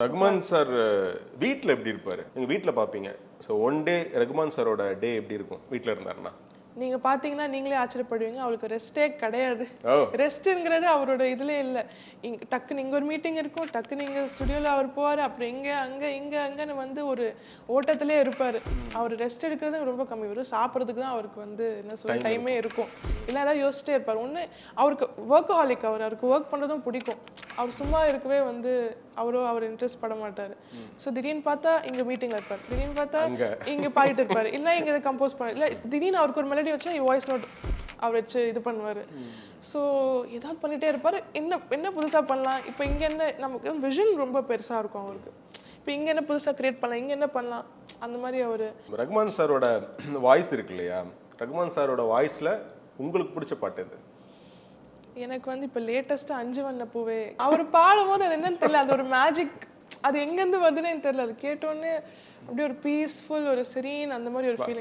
Rahman sir வீட்டில் எப்படி இருப்பாரு? நீங்க வீட்டில் பார்ப்பீங்க. ஸோ ஒன் டே ரகுமான் சாரோட டே எப்படி இருக்கும் வீட்டில் இருந்தாருன்னா? நீங்க பாத்தீங்கன்னா நீங்களே ஆச்சரியப்படுவீங்க. அவளுக்கு ரெஸ்ட்டே கிடையாது. ஓ ரெஸ்ட்ங்கிறது அவரோட இதுலயே இல்ல. டக்குன்னு இங்க ஒரு மீட்டிங் இருக்கும், டக்குன்னு இங்க ஸ்டுடியோல அவர் போவாரு, அப்புறம் இங்க அங்க இங்க அங்கன்னு வந்து ஒரு ஓட்டத்திலே இருப்பாரு. அவர் ரெஸ்ட் எடுக்கிறது ரொம்ப கம்மி. வெறும் சாப்பிட்றதுக்கு தான் அவருக்கு வந்து என்ன சொல்ல டைமே இருக்கும். இல்ல ஏதாவது யோசிச்சிட்டே இருப்பார். ஒண்ணு அவருக்கு ஒர்க்கஹாலிக் அவருக்கு ஒர்க் பண்றதும் பிடிக்கும். அவர் சும்மா இருக்கவே வந்து அவர் இன்ட்ரெஸ்ட் பட மாட்டாரு. ஸோ திடீர்னு பார்த்தா இங்க மீட்டிங்ல இருப்பார், திடீர்னு பார்த்தா இங்க பாடிட்டு இருப்பாரு, இல்ல இங்க இதை கம்போஸ் பண்ண, இல்ல திடீர்னு அவருக்கு ஒரு மெலடி வச்சா வாய்ஸ் நோட் அவர் வச்சு இது பண்ணுவாரு. ஸோ ஏதாவது பண்ணிட்டே இருப்பாரு. என்ன என்ன புதுசா பண்ணலாம், இப்போ இங்க என்ன நமக்கு விஷன் ரொம்ப பெருசா இருக்கும் அவருக்கு. இப்போ இங்க என்ன புதுசா கிரியேட் பண்ணலாம், இங்க என்ன பண்ணலாம், அந்த மாதிரி அவரு. ரகுமான் சாரோட வாய்ஸ் இருக்கு இல்லையா? ரகுமான் சாரோட வாய்ஸ்ல உங்களுக்கு பிடிச்ச பாட்டு எது? எனக்கு வந்து இப்போ லேட்டஸ்டா 5 வண்ண பூவே அவர் பாடும்போது அது என்னன்னு தெரியல, அது ஒரு மேஜிக். அது எங்கேருந்து வருதுன்னு எனக்கு தெரியல. அது கேட்டோன்னே அப்படியே ஒரு பீஸ்ஃபுல், ஒரு செரீன், அந்த மாதிரி ஒரு ஃபீலிங்.